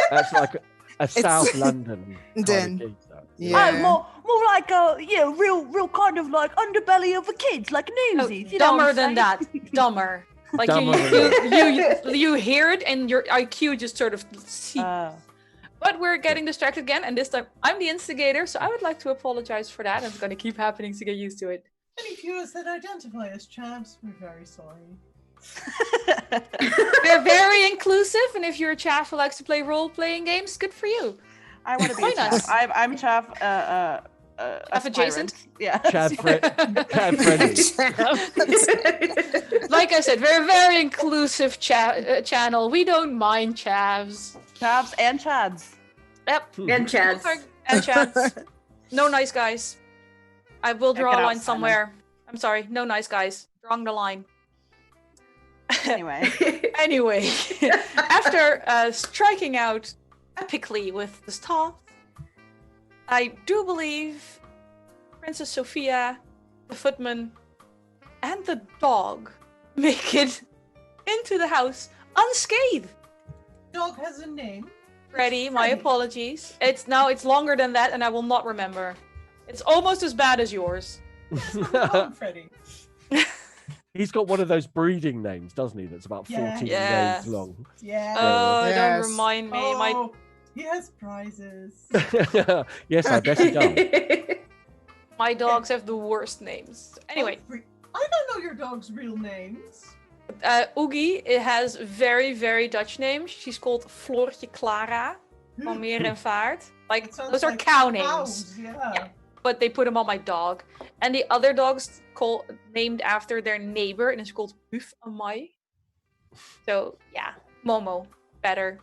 that's like a South London kind Then, of geezer. yeah. Oh, more like a real kind of like underbelly of the kids, like newsies. You know what Dumber I'm than that. saying? Dumber. Like Dumber you hear it and your IQ just sort of seeps. But we're getting distracted again, and this time I'm the instigator, so I would like to apologize for that. It's going to keep happening to get used to it. Any viewers that identify as chavs, we're very sorry. We're very inclusive, and if you're a chaff who likes to play role-playing games, good for you. I want to be Why a chaff. not? I'm chaff. Chaff adjacent? Yeah. Chad friendly. Like I said, we're a very inclusive channel. We don't mind chavs. Chavs and chads. Yep. And Chads. And chads. No nice guys. I will draw Check it a out, line Simon. somewhere. I'm sorry. No nice guys. Drawing the line. Anyway. Anyway, after striking out epically with the staff, I do believe Princess Sophia, the footman, and the dog make it into the house unscathed. Dog has a name. Freddy, my Freddy. apologies. It's longer than that, and I will not remember. It's almost as bad as yours. Yes, come on, Freddy. He's got one of those breeding names, doesn't he? That's about 14 Yeah. names long. Yeah. Oh, don't Yes. remind me. Oh, he has prizes. Yes, I bet he does. My dogs have the worst names. Anyway, I don't know your dog's real names. Oogie, it has very, very Dutch names. She's called Floortje Clara van Meer en Vaart. Like, It sounds those are like cow names. cows, yeah. But they put them on my dog. And the other dog's named after their neighbor, and it's called Huf Amai. So, yeah, Momo. Better.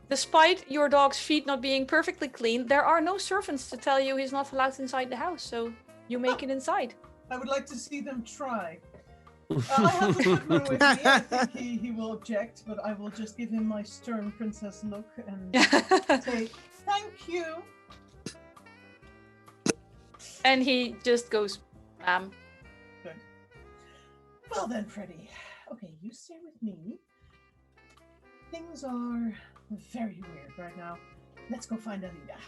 Despite your dog's feet not being perfectly clean, there are no servants to tell you he's not allowed inside the house, so you make it inside. I would like to see them try. I have the footman with me. I think he will object, but I will just give him my stern princess look and say, thank you. And he just goes, ma'am. Good. Well then, Freddy. Okay, you stay with me. Things are very weird right now. Let's go find Alida.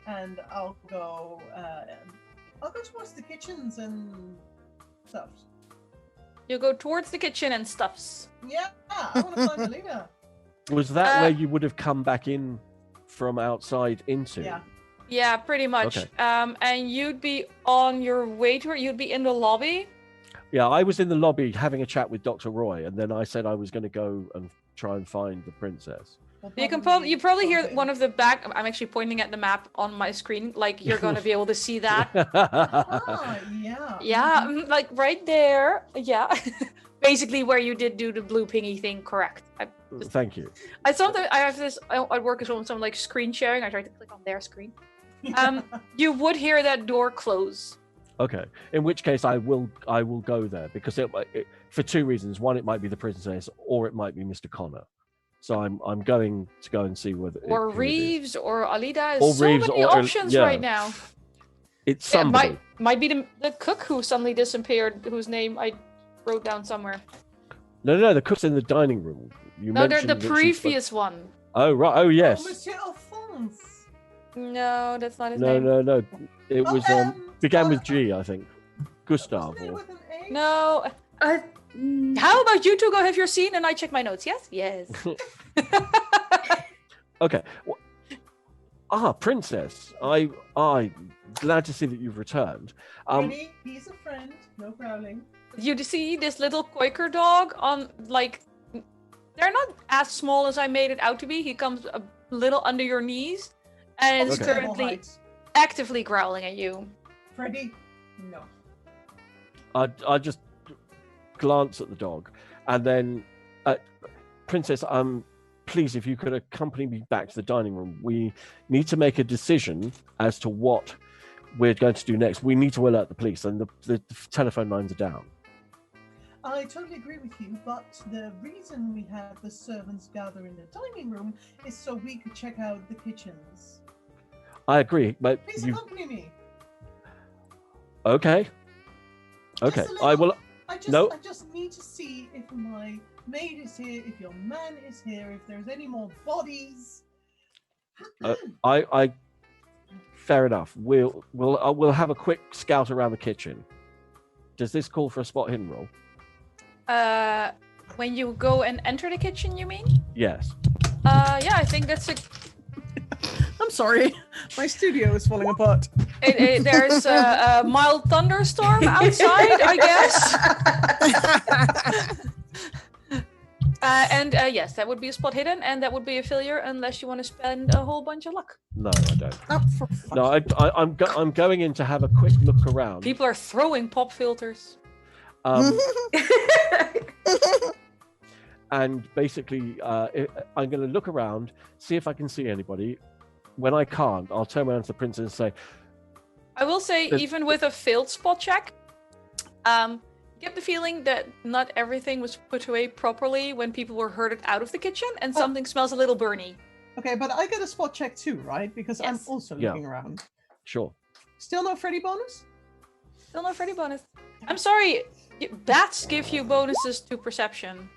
And I'll go towards the kitchens and stuff. You go towards the kitchen and stuffs. Yeah, I want to find Alida. Was that where you would have come back in from outside into? Yeah. Yeah, pretty much. Okay. And you'd be on your way to her. You'd be in the lobby. Yeah, I was in the lobby having a chat with Dr. Roy, and then I said I was going to go and try and find the princess. You probably hear one of the back. I'm actually pointing at the map on my screen, like you're gonna be able to see that. Ah, yeah. Yeah, like right there. Yeah, basically where you did do the blue pingy thing. Correct. Thank you. I have this. I work as well with some like screen sharing. I try to click on their screen. You would hear that door close. Okay. In which case, I will go there because it for two reasons. One, it might be the princess, or it might be Mr. Connor. So I'm going to go and see whether or Reeves or Alida. Or So Reeves many options right now. It's somebody. It might be the cook who suddenly disappeared, whose name I wrote down somewhere. No, the cook's in the dining room. No, they're the previous one. Oh right. Oh yes. Oh, Monsieur Alphonse. No, that's not his name. No. It was began with G, I think. Gustav. Wasn't it Or... with an A? No. How about you two go have your scene and I check my notes? Yes. Yes. Okay. Princess. I glad to see that you've returned. Freddy, he's a friend. No growling. You see this little Quaker dog on like they're not as small as I made it out to be. He comes a little under your knees and is Okay. currently actively growling at you. Freddy, no. I just glance at the dog, and then, Princess, please, if you could accompany me back to the dining room. We need to make a decision as to what we're going to do next. We need to alert the police, and the telephone lines are down. I totally agree with you, but the reason we had the servants gather in the dining room is so we could check out the kitchens. I agree, but Please you accompany me. okay? Just Okay, a little- I will. No. I just need to see if my maid is here, if your man is here, if there's any more bodies. I fair enough. We'll have a quick scout around the kitchen. Does this call for a spot hidden roll? When you go and enter the kitchen, you mean? Yes. Yeah, I think that's a. I'm sorry, my studio is falling apart. There's a mild thunderstorm outside, I guess. Yes, that would be a spot hidden, and that would be a failure unless you want to spend a whole bunch of luck. No, I don't. Oh, for No, I'm going in to have a quick look around. People are throwing pop filters. And basically, I'm going to look around, see if I can see anybody. When I can't, I'll turn around to the princess and say, I will say, even with a failed spot check, get the feeling that not everything was put away properly when people were herded out of the kitchen, and something smells a little burny. Okay, but I get a spot check too, right? Because I'm Yes. also Yeah. looking around. sure. Still no Freddy bonus? Still no Freddy bonus. I'm sorry, bats give you bonuses to perception.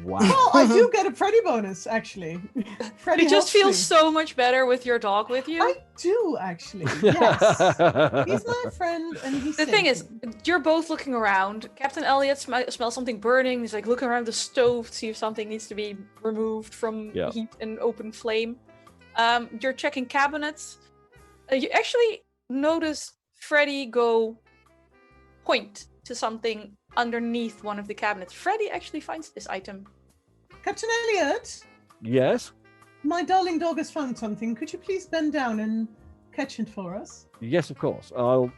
Wow. Well, I do get a Freddy bonus, actually. Freddy You just helps feel me. so much better with your dog with you. I do, actually. Yes. He's my friend, and he's The thing is, safe. you're both looking around. Captain Elliot smells something burning. He's like looking around the stove to see if something needs to be removed from Yeah. heat and open flame. You're checking cabinets. You actually notice Freddy go point to something underneath one of the cabinets. Freddy actually finds this item. Captain Elliot, Yes. my darling dog has found something. Could you please bend down and catch it for us? Yes, of course. I'll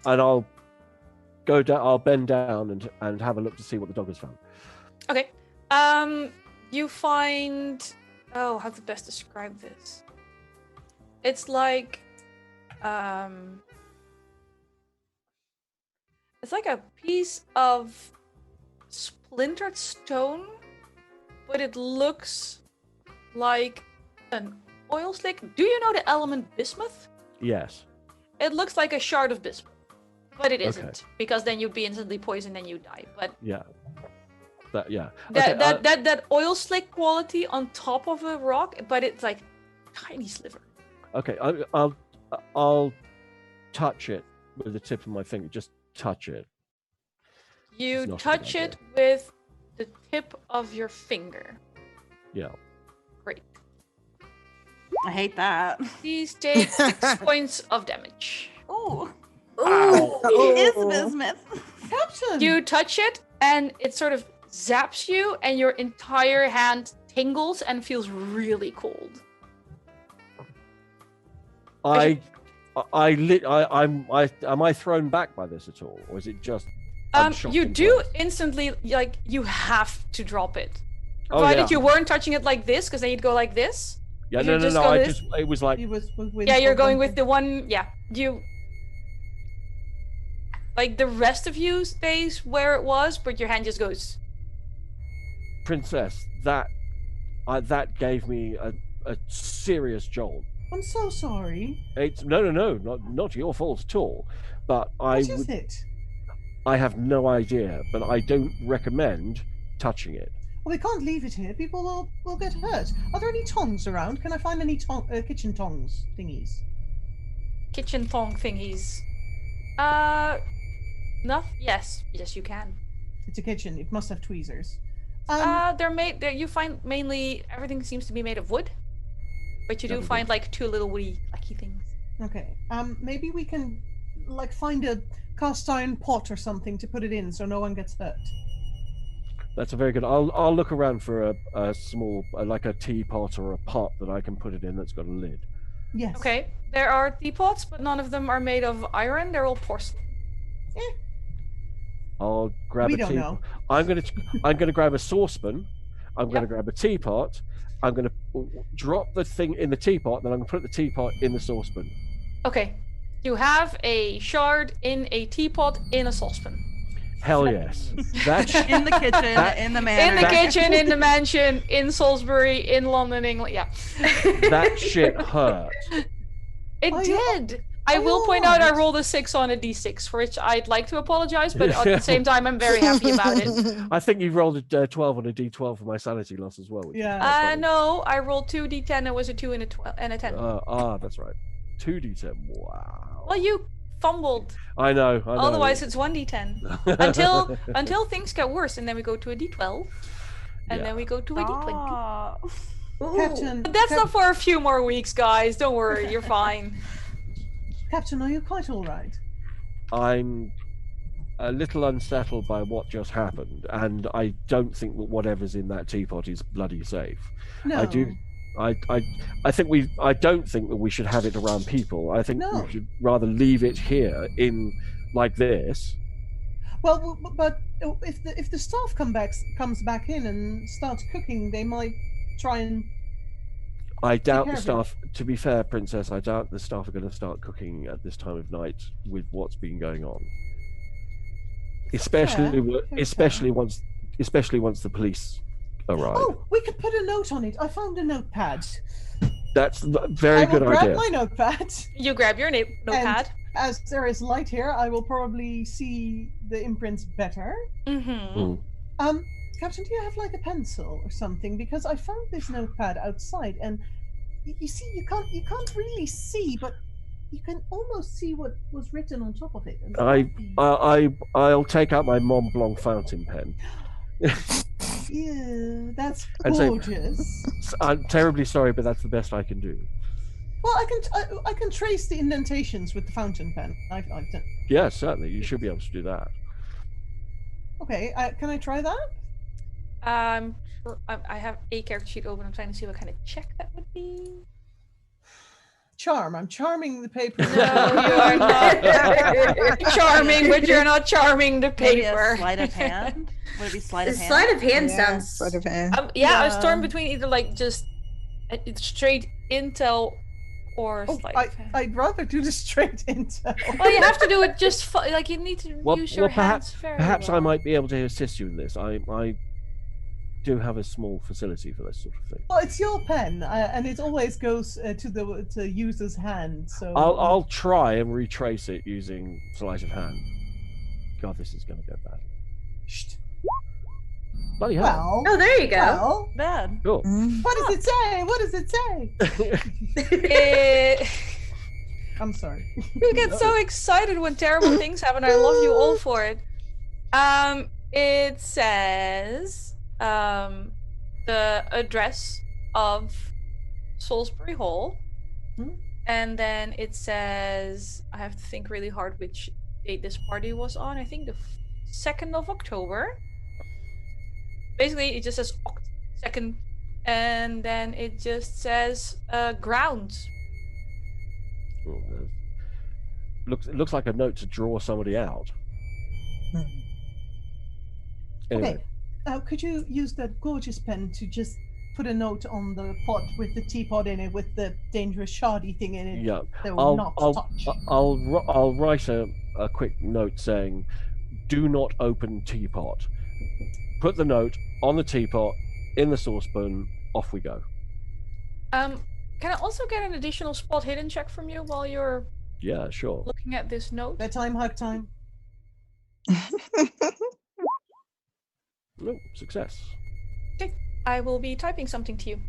go down. I'll bend down and have a look to see what the dog has found. Okay. You find. Oh, how to best describe this? It's like. It's like a piece of splintered stone, but it looks like an oil slick. Do you know the element bismuth? Yes. It looks like a shard of bismuth, but it Okay. isn't, because then you'd be instantly poisoned and you die. But Yeah. Yeah. that oil slick quality on top of a rock, but it's like tiny sliver. Okay. I'll touch it with the tip of my finger. Just touch it. You It's not a touch good it with the tip of your finger. Yeah. Great. I hate that. These take 6 points of damage. Oh, Ooh. it is bismuth. Captain! You touch it, and it sort of zaps you, and your entire hand tingles and feels really cold. Am I thrown back by this at all, or is it just? I'm shocked You and do surprised? instantly, like, you have to drop it. Oh, Provided yeah. you weren't touching it like this, because then you'd go like this. Yeah, If no, you no, just no. go I this- just. It was like He was Yeah, you're going with the one. Yeah, you. Like the rest of you stays where it was, but your hand just goes. Princess. That gave me a serious jolt. I'm so sorry. It's no, not your fault at all. But What is it? I have no idea, but I don't recommend touching it. Well, we can't leave it here. People will get hurt. Are there any tongs around? Can I find any kitchen tongs thingies? Kitchen thong thingies. No. Yes, you can. It's a kitchen. It must have tweezers. They're made. You find mainly everything seems to be made of wood, but you do That'd be find like 2 little woody lucky things. Okay. Maybe we can like find a cast iron pot or something to put it in so no one gets hurt. That's a very good. I'll look around for a small, like a teapot or a pot that I can put it in that's got a lid. Yes. Okay, there are teapots, but none of them are made of iron. They're all porcelain. I'll grab We a don't teapot. know. I'm gonna grab a saucepan. I'm gonna Yep. grab a teapot. I'm gonna drop the thing in the teapot, then I'm gonna put the teapot in the saucepan. Okay, you have a shard in a teapot in a saucepan. Hell yes. That's In the kitchen, in the manor. In the kitchen, in the mansion, in Salisbury, in London, England. Yeah. that shit hurt. It Are you- did. I are will you point out I alright? rolled a 6 on a d6, for which I'd like to apologize, but at the same time, I'm very happy about it. I think you've rolled a 12 on a d12 for my sanity loss as well. which is Yeah. quite funny. No, I rolled 2d10. It was a 2 and a 12 and a 10. That's right. 2d10. Wow. Well, you fumbled. I know. Otherwise, it's 1d10 until things get worse, and then we go to a d12, and Yeah. then we go to a d20. Stop. Ooh. Captain. But that's not for a few more weeks, guys. Don't worry, you're fine. Captain, are you quite all right? I'm a little unsettled by what just happened, and I don't think that whatever's in that teapot is bloody safe. No. I do. I don't think that we should have it around people. I think No. we should rather leave it here in like this. Well, but if the staff comes back in and starts cooking, they might try and. I doubt care the of it. staff. To be fair, Princess, I doubt the staff are going to start cooking at this time of night with what's been going on. Especially once the police arrive. Oh, we could put a note on it. I found a notepad. That's a very I will good grab idea. my notepad. You grab your notepad. As there is light here, I will probably see the imprints better. Mm-hmm. Mm. Captain, do you have like a pencil or something? Because I found this notepad outside, and you see, you can't really see, but you can almost see what was written on top of it. And I'll take out my Mont Blanc fountain pen. Yeah, that's And say- gorgeous. I'm terribly sorry, but that's the best I can do. Well, I can trace the indentations with the fountain pen. I've done. Yeah, certainly. You should be able to do that. Okay, can I try that? I have a character sheet open. I'm trying to see what kind of check that would be. Charm. I'm charming the paper. No, you are not charming, but you're not charming the Maybe paper. a sleight of hand? Would it be sleight of hand? Sleight of hand Yeah, sounds. sort of hand. I was Yeah. torn between either like just straight intel or Oh, sleight of hand. I'd rather do the straight intel. Well, you have to do it just like you need to use your hands very Perhaps I well. might be able to assist you in this. I do have a small facility for this sort of thing. Well, it's your pen, and it always goes to the user's hand. So I'll try and retrace it using sleight of hand. God, this is going to go bad. Shh. Bloody hell! Well, Oh, there you go. well, Bad. Cool. what does it say? What does it say? Eh, I'm sorry. you get so excited when terrible things happen. I love you all for it. It says the address of Salisbury Hall, and then it says I have to think really hard which date this party was on. I think the 2nd of October. Basically, it just says 2nd, and then it just says grounds. Looks like a note to draw somebody out. Anyway, Okay. Could you use that gorgeous pen to just put a note on the pot with the teapot in it with the dangerous shardy thing in it? yeah, That will not I'll touch. I'll write a quick note saying, "Do not open teapot." Put the note on the teapot, in the saucepan. Off we go. Can I also get an additional spot hidden check from you while you're Yeah, sure. looking at this note? Bedtime, hug time. Nope, success. I will be typing something to you.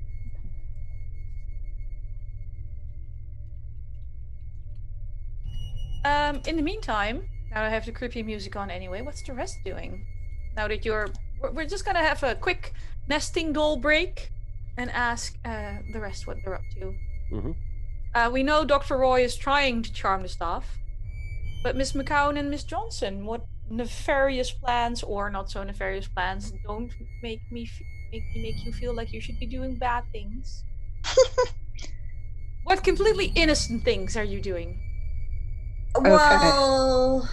In the meantime, now I have the creepy music on anyway, what's the rest doing? Now that we're just gonna have a quick nesting doll break and ask the rest what they're up to. Mhm. We know Dr. Roy is trying to charm the staff, but Miss McCown and Miss Johnson, what nefarious plans or not so nefarious plans don't make you feel like you should be doing bad things? What completely innocent things are you doing? Well,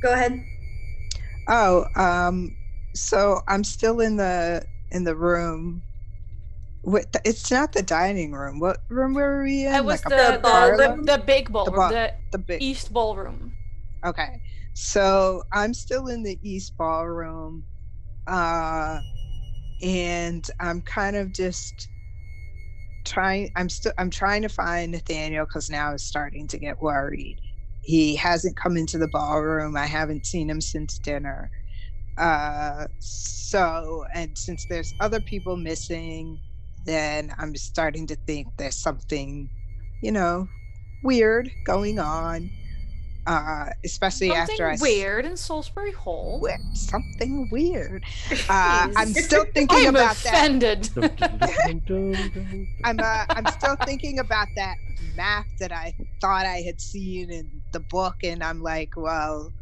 go ahead. Oh, so I'm still in the room. It's not the dining room. What room were we in? It was Like a the parlor? big ballroom, the big. East Ballroom. Okay, so I'm still in the East Ballroom, and I'm kind of just trying. I'm trying to find Nathaniel because now I'm starting to get worried. He hasn't come into the ballroom. I haven't seen him since dinner. So, and since there's other people missing, then I'm starting to think there's something, weird going on. Especially after Something weird in Salisbury Hall. something weird. I'm still thinking I'm about offended. I'm still thinking about that map that I thought I had seen in the book, and I'm like, well,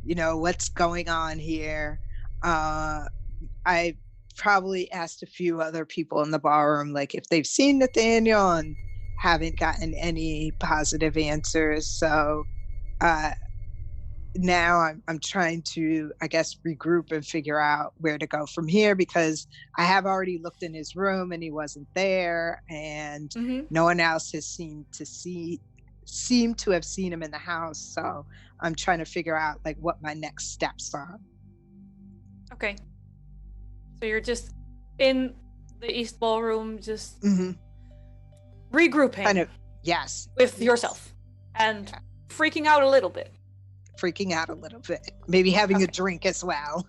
what's going on here? I probably asked a few other people in the ballroom, like if they've seen Nathaniel, and haven't gotten any positive answers. So now I'm trying to, I guess, regroup and figure out where to go from here, because I have already looked in his room and he wasn't there, and no one else has seemed to have seen him in the house. So I'm trying to figure out like what my next steps are. Okay. So you're just in the East Ballroom, just regrouping Kind of, yes. with yourself and freaking out a little bit. Freaking out a little bit. Maybe having a drink as well.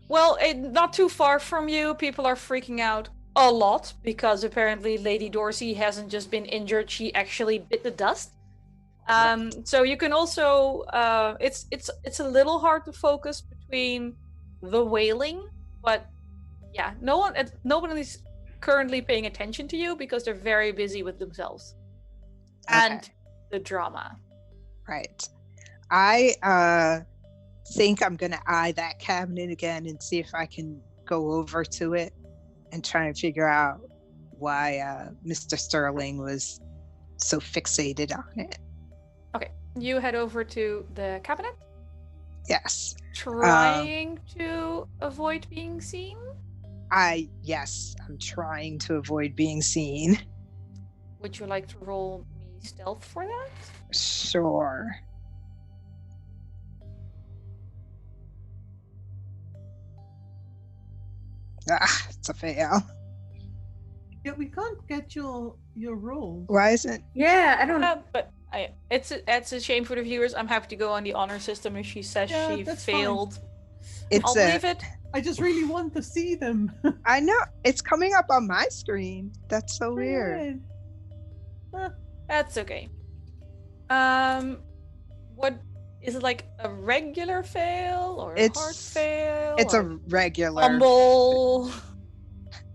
Well, not too far from you, people are freaking out a lot because apparently Lady Dorsey hasn't just been injured; she actually bit the dust. So you can also it's a little hard to focus between the wailing, but yeah, nobody's currently paying attention to you because they're very busy with themselves and the drama. Right. I think I'm gonna eye that cabinet again and see if I can go over to it and try and figure out why Mr. Sterling was so fixated on it. Okay, you head over to the cabinet, Yes. trying to avoid being seen. Yes, I'm trying to avoid being seen. Would you like to roll me stealth for that? Sure. It's a fail. Yeah, we can't get your roll. Why isn't? Yeah, I don't. But it's a shame for the viewers. I'm happy to go on the honor system if she says Yeah, she that's failed. It's I'll believe it. I just really want to see them. I know it's coming up on my screen. That's so weird. That's okay. What is it, like a regular fail or a hard fail? It's or a regular. humble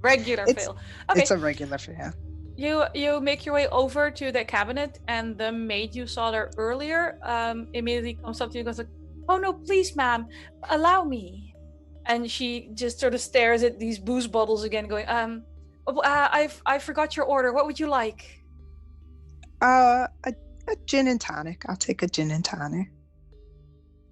regular fail. Okay. It's a regular fail. You make your way over to the cabinet, and the maid you saw there earlier immediately comes up to you and goes like, "Oh no, please, ma'am, allow me." And she just sort of stares at these booze bottles again, going, I forgot your order. What would you like?" A gin and tonic. I'll take a gin and tonic.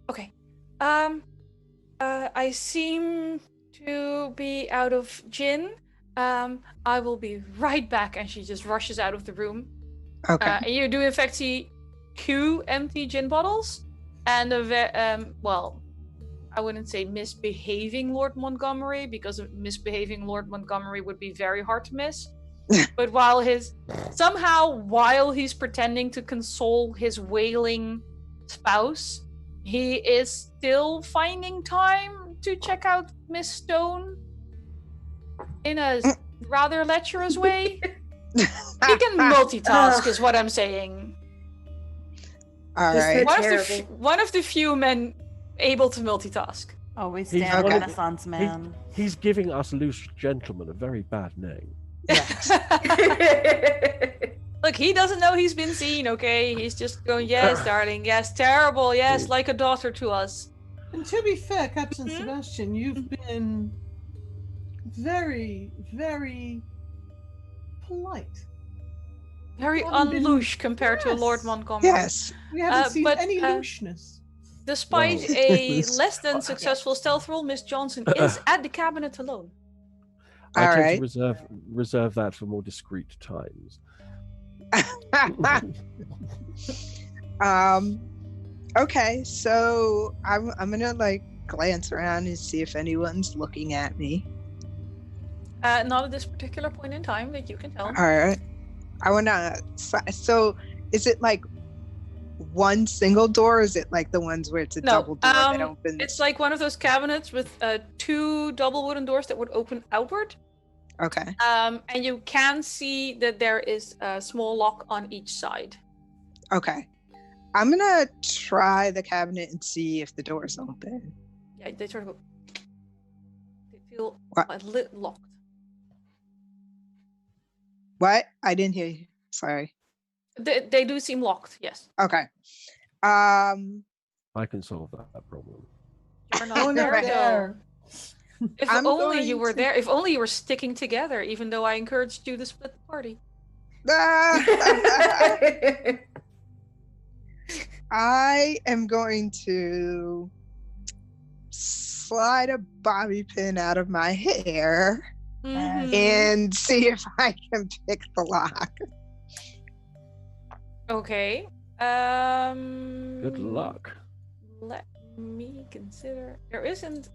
Okay. I seem to be out of gin. I will be right back. And she just rushes out of the room. Okay. And you do in fact see 2 empty gin bottles and well, I wouldn't say misbehaving Lord Montgomery, because misbehaving Lord Montgomery would be very hard to miss. But while he's pretending to console his wailing spouse, he is still finding time to check out Miss Stone in a rather lecherous way. He can multitask, is what I'm saying. All right. One of the few men able to multitask. Always He's stand one of- Renaissance man. He's giving us loose gentlemen a very bad name. Look, he doesn't know he's been seen, okay? He's just going, yes, darling, yes, terrible, yes, like a daughter to us. And to be fair, Captain Sebastian, you've been very, very polite. Very haven't been- unlouche compared to Yes. Lord Montgomery. Yes. We haven't seen but, any looseness. Despite Well, a less than successful stealth roll, Miss Johnson is at the cabinet alone. I All tend right. to reserve that for more discreet times. Okay, so I'm gonna like glance around and see if anyone's looking at me. Not at this particular point in time that you can tell. All right. I wanna. So, is it like one single door? Or is it like the ones where it's a No, double door that opens? It's like one of those cabinets with 2 double wooden doors that would open outward. Okay. And you can see that there is a small lock on each side. Okay. I'm gonna try the cabinet and see if the door's open. Yeah, they sort of go. They feel What? a little locked. What? I didn't hear you. Sorry. They do seem locked. Yes. Okay. I can solve that problem. You're not Oh, there, no, though. there. If I'm only you going were to- there. If only you were sticking together. Even though I encouraged you to split the party. I am going to slide a bobby pin out of my hair Mhm. and see if I can pick the lock. Okay. Good luck. Let me consider. There isn't.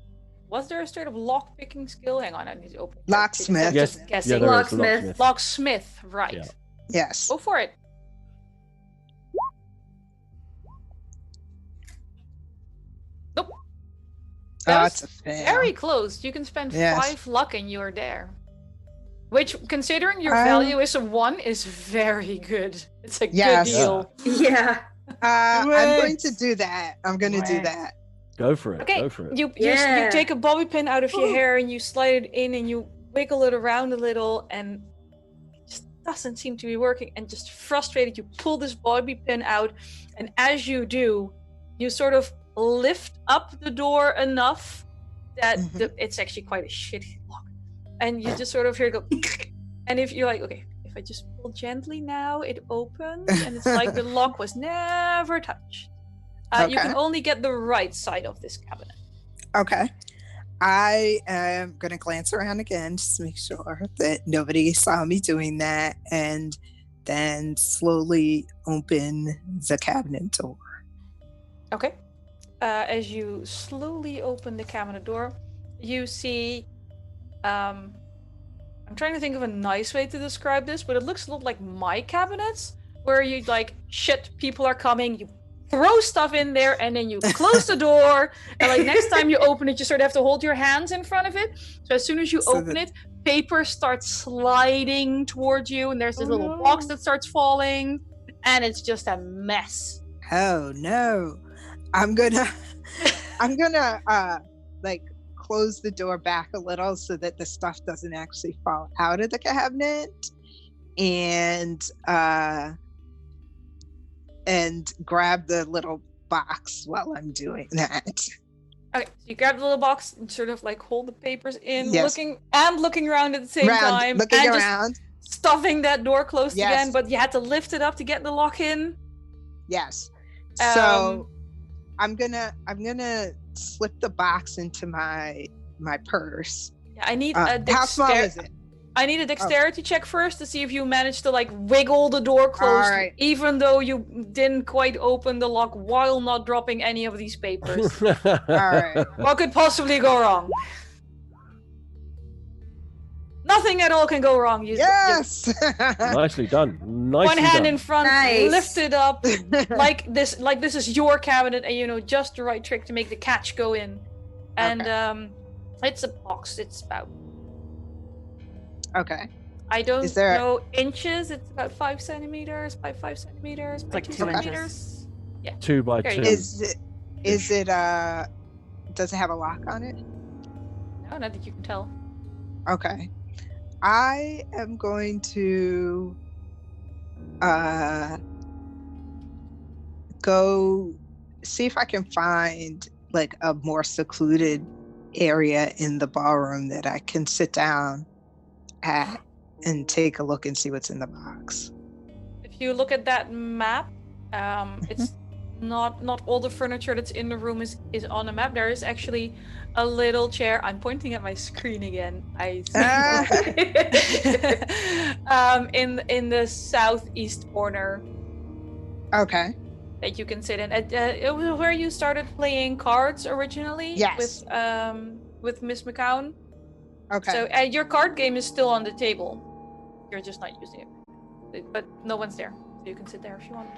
Was there a straight up lock picking skill? Hang on, I need to open. it. Locksmith. I'm Yes. just Yeah, guessing. there is a Locksmith. Locksmith, right? Yeah. Yes. Go for it. Nope. That Oh, was it's a fail. very close. You can spend Yes. 5 luck and you're there. Which, considering your Um, value is a 1, is very good. It's a Yes. good deal. Yeah. I'm going to Wait. do that. I'm going to do Wait. that. Go for it. Okay, Go for it. you Yeah. take a bobby pin out of your Ooh. hair and you slide it in and you wiggle it around a little and it just doesn't seem to be working. And just frustrated, you pull this bobby pin out, and as you do, you sort of lift up the door enough that it's actually quite a shitty lock. And you just sort of hear it go, and if you're like, okay, if I just pull gently now, it opens, and it's like the lock was never touched. You can Okay. only get the right side of this cabinet. Okay. I am going to glance around again just to make sure that nobody saw me doing that, and then slowly open the cabinet door. Okay. As you slowly open the cabinet door, you see. I'm trying to think of a nice way to describe this, but it looks a lot like my cabinets, where you like, shit, people are coming, you throw stuff in there, and then you close the door, and like next time you open it, you sort of have to hold your hands in front of it. So as soon as you So open it, paper starts sliding towards you, and there's this little box that starts falling, and it's just a mess. Oh no. I'm gonna like close the door back a little so that the stuff doesn't actually fall out of the cabinet, and grab the little box while I'm doing that. Okay, so you grab the little box and sort of like hold the papers in, Yes. looking around at the same time, looking and around. just stuffing that door closed Yes. again. But you had to lift it up to get the lock in. Yes. Um, So I'm gonna slip the box into my purse. Yeah, I need How small is it? I need a dexterity check first to see if you managed to like wiggle the door closed, Alright. even though you didn't quite open the lock while not dropping any of these papers. All right. What could possibly go wrong? Nothing at all can go wrong. You, Yes. Nicely done. one Nicely hand done. in front, Nice. lift it up like this is your cabinet, and you know just the right trick to make the catch go in. And it's a box. It's about, Okay. I don't Is there- know inches. It's about 5 centimeters by 5 centimeters by like 2 2 centimeters. 2 by There you 2. go. Is it does it have a lock on it? No, not that you can tell. Okay. I am going to go see if I can find like a more secluded area in the ballroom that I can sit down at and take a look and see what's in the box. If you look at that map, it's not all the furniture that's in the room is on the map. There is actually a little chair. I'm pointing at my screen again. In the southeast corner Okay. that you can sit in. It was where you started playing cards originally. Yes. With Miss McCown. Okay. So your card game is still on the table. You're just not using it. But no one's there, so you can sit there if you want.